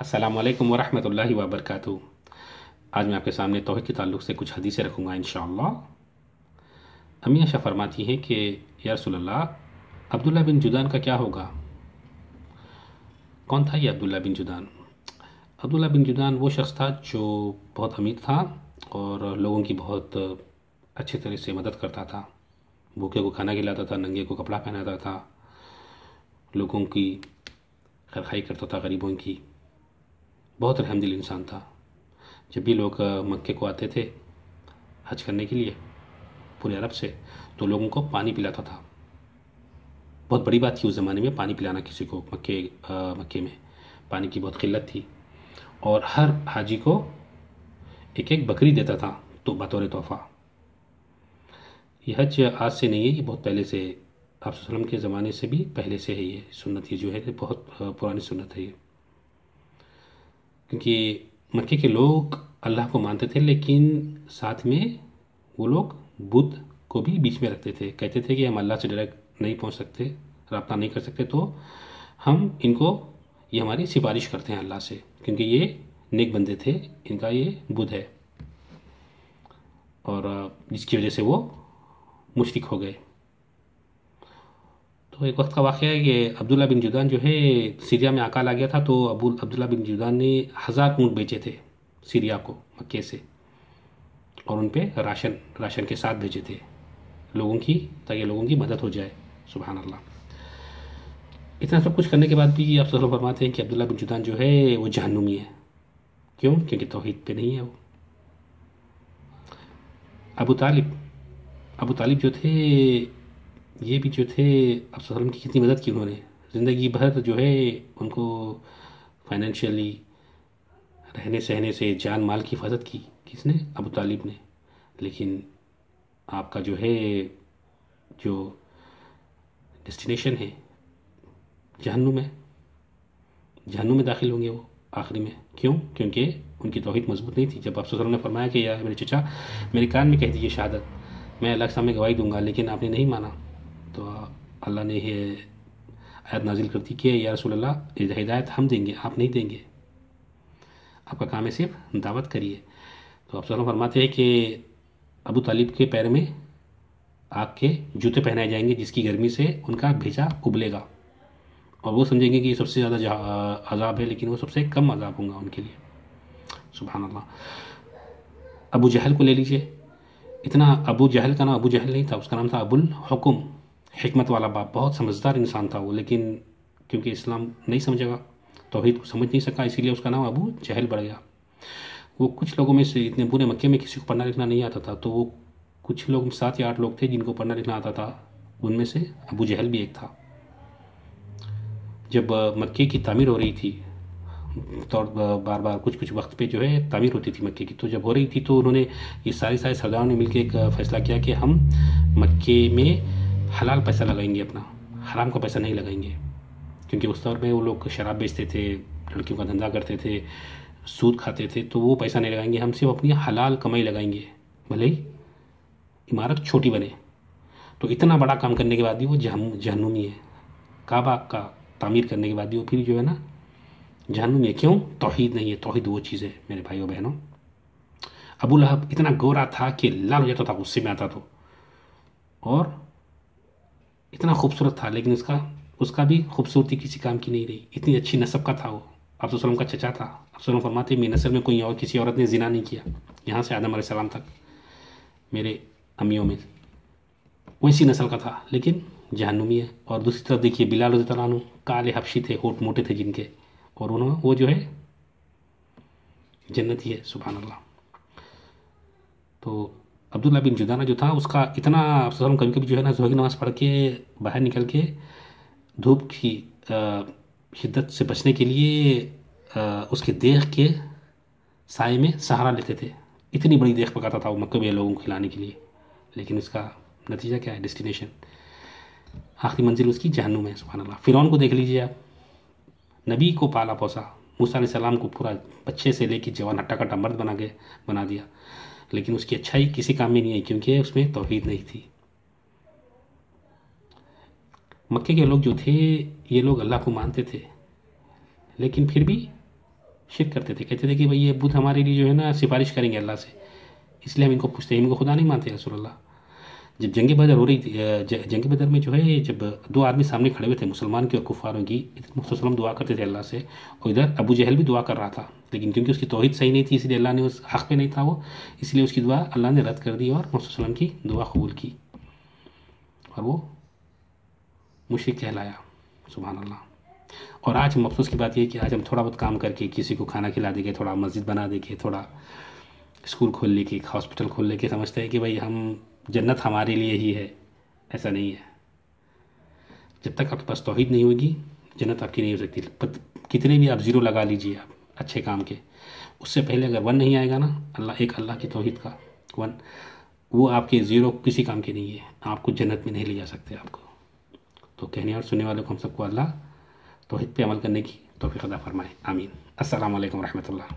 अस्सलाम वालेकुम वरहमतुल्लाहि वबरकातुहू। आज मैं आपके सामने तौहीद के ताल्लुक़ से कुछ हदीसें रखूँगा इंशाअल्लाह। अम्मी आयशा फरमाती हैं कि या रसूलल्लाह, अब्दुल्ला बिन जुदान का क्या होगा? कौन था ये अब्दुल्ला बिन जुदान? अब्दुल्ला बिन जुदान वो शख्स था जो बहुत अमीर था और लोगों की बहुत अच्छी तरह से मदद करता था। भूखे को खाना खिलाता था, नंगे को कपड़ा पहनाता था, लोगों की खैरखाई करता था, गरीबों की। बहुत रहमदिल इंसान था। जब भी लोग मक्के को आते थे हज करने के लिए पूरे अरब से, तो लोगों को पानी पिलाता था। बहुत बड़ी बात थी उस ज़माने में पानी पिलाना किसी को। मक्के में पानी की बहुत किल्लत थी और हर हाजी को एक एक बकरी देता था तो बतौर तोहफ़ा। ये हज आज से नहीं है, ये बहुत पहले से, आप वसल्लम के ज़माने से भी पहले से है ये सुन्नत। ये जो है बहुत पुरानी सुन्नत है ये। क्योंकि मक्के के लोग अल्लाह को मानते थे, लेकिन साथ में वो लोग बुत को भी बीच में रखते थे। कहते थे कि हम अल्लाह से डायरेक्ट नहीं पहुंच सकते, रब्ता नहीं कर सकते, तो हम इनको, ये हमारी सिफारिश करते हैं अल्लाह से, क्योंकि ये नेक बंदे थे, इनका ये बुत है। और जिसकी वजह से वो मुशरिक हो गए। तो एक वक्त का वाक़या है कि अब्दुल्ला बिन जुदान जो है, सीरिया में अकाल आ गया था, तो अब्दुल्ला बिन जुदान ने 1000 ऊँट बेचे थे सीरिया को मक्के से, और उन पे राशन के साथ भेजे थे लोगों की, ताकि लोगों की मदद हो जाए। सुभान अल्लाह। इतना सब कुछ करने के बाद भी आप सब फरमाते हैं कि अब्दुल्ला बिन जुदान जो है वो जहन्नुमी है। क्यों? क्योंकि तौहीद पे नहीं है वो। अबू तालिब अबू तालिब जो थे, ये भी जो थे आप वसल्लम की कितनी मदद की उन्होंने। ज़िंदगी भर जो है उनको फाइनेंशियली, रहने सहने से, जान माल की हिफाजत की। किसने? अबू तालिब ने। लेकिन आपका जो है, जो डेस्टिनेशन है जहन्नुम है, जहन्नुम में दाखिल होंगे वो आखिरी में। क्यों? क्योंकि उनकी तौहीद मजबूत नहीं थी। जब आप वसल्लम ने फरमाया कि या मेरे चचा, मेरे कान में कह दीजिए शहादत, मैं अल्लाह के सामने गवाही दूंगा, लेकिन आपने नहीं माना, तो अल्लाह ने ये आयत नाजिल कर दी कि या रसूल अल्लाह, हिदायत हम देंगे, आप नहीं देंगे, आपका काम है सिर्फ दावत करिए। तो आप वसल्लम फरमाते हैं कि अबू तालिब के पैर में आग के जूते पहनाए जाएंगे, जिसकी गर्मी से उनका भेजा उबलेगा, और वो समझेंगे कि ये सबसे ज़्यादा अजाब है, लेकिन वो सबसे कम अजाब होगा उनके लिए। सुभान अल्लाह। अबू जहल को ले लीजिए। इतना, अबू जहल का नाम अबू जहल नहीं था, उसका नाम था अबुल हुक्म, हिकमत वाला बाप। बहुत समझदार इंसान था वो, लेकिन क्योंकि इस्लाम नहीं समझेगा, तौहीद को समझ नहीं सका, इसीलिए उसका नाम अबू जहल बढ़ गया। वो कुछ लोगों में से, इतने पूरे मक्के में किसी को पढ़ना लिखना नहीं आता था, तो वो कुछ लोग 7 या 8 लोग थे जिनको पढ़ना लिखना आता था, उनमें से अबू जहल भी एक था। जब मक्के की तामीर हो रही थी, तो बार बार कुछ कुछ वक्त पे जो है तामीर होती थी मक्के की, तो जब हो रही थी तो उन्होंने, ये सारे सरदारों ने मिलकर एक फ़ैसला किया कि हम मक्के में हलाल पैसा लगाएंगे, अपना हराम का पैसा नहीं लगाएंगे। क्योंकि उस दौर में वो लोग शराब बेचते थे, लड़कियों का धंधा करते थे, सूद खाते थे, तो वो पैसा नहीं लगाएंगे, हम सिर्फ अपनी हलाल कमाई लगाएंगे, भले ही इमारत छोटी बने। तो इतना बड़ा काम करने के बाद भी वो जहन्नुमी है। काबा का तामीर करने के बाद भी वो फिर जो है ना जहन्नुम है। क्यों? तौहीद नहीं है। तौहीद वो चीज़ है मेरे भाइयों बहनों। अबू लहब इतना गोरा था कि लाल हो जाता था गुस्से में आता तो, और इतना खूबसूरत था, लेकिन उसका भी खूबसूरती किसी काम की नहीं रही। इतनी अच्छी नस्ब का था वो, आप वसल्लम का चचा था। आप वसल्लम फरमाते मेरी नस्ल में कोई और किसी औरत ने जिना नहीं किया, यहाँ से आदम अलैहिस्सलाम तक मेरे अम्मियों में वैसी नस्ल का था, लेकिन जहन्नुमी है। और दूसरी तरफ देखिए बिलाल रज़ी अल्लाह अन्हु, काले हबशी थे, होठ मोटे थे जिनके, और उन्होंने, वो जो है जन्नती है। सुभान अल्लाह। तो अब्दुल्ला बिन जुदाना जो था, उसका इतना, कभी कभी जो है ना ज़ोहर की नमाज़ पढ़ के बाहर निकल के धूप की शिद्दत से बचने के लिए उसके देख के साए में सहारा लेते थे। इतनी बड़ी देख पकाता था वो मक्के में लोगों को खिलाने के लिए, लेकिन उसका नतीजा क्या है? डेस्टिनेशन, आखिरी मंजिल उसकी जहन्नुम है। सुभान अल्लाह। फ़िरौन को देख लीजिए आप, नबी को पाला पोसा, मूसा अलैहिस्सलाम को पूरा बच्चे से लेकर जवान हट्टा कट्टा मर्द बना दिया, लेकिन उसकी अच्छाई किसी काम में नहीं आई, क्योंकि उसमें तौहीद नहीं थी। मक्के के लोग जो थे, ये लोग अल्लाह को मानते थे, लेकिन फिर भी शिरक करते थे, कहते थे कि भाई ये बुत हमारे लिए जो है ना सिफारिश करेंगे अल्लाह से, इसलिए हम इनको पूछते हैं, इनको खुदा नहीं मानते रसूलुल्लाह। जब जंग बदर हो रही थी, जंग बदर में जो है जब दो आदमी सामने खड़े हुए थे मुसलमान की और कुफारों की, मुसलमान दुआ करते थे अल्लाह से, और इधर अबू जहल भी दुआ कर रहा था, लेकिन क्योंकि उसकी तौहीद सही नहीं थी इसलिए अल्लाह ने उस हक़ पे नहीं था वो, इसलिए उसकी दुआ अल्लाह ने रद्द कर दी और मोहम्मद की दुआ कबूल की और वो मुशरिक कहलाया। सुभान अल्लाह। और आज हम अफसोस की बात यह है कि आज हम थोड़ा बहुत काम करके किसी को खाना खिला देंगे, थोड़ा मस्जिद बना देंगे, थोड़ा स्कूल खोल लेके, हॉस्पिटल खोल लेके समझते हैं कि भाई हम जन्नत हमारे लिए ही है। ऐसा नहीं है। जब तक आपके पास तौहीद नहीं होगी जन्नत आपकी नहीं हो सकती। कितने भी आप ज़ीरो लगा लीजिए आप अच्छे काम के, उससे पहले अगर वन नहीं आएगा ना, अल्लाह की तौहीद का वन, वो आपके ज़ीरो किसी काम के नहीं है, आपको जन्नत में नहीं ले जा सकते आपको। तो कहने और सुनने वालों को हम सबको अल्लाह तौहीद पे अमल करने की तौफीक अता फरमाए। आमीन। अस्सलामु अलैकुम रहमतुल्लाह।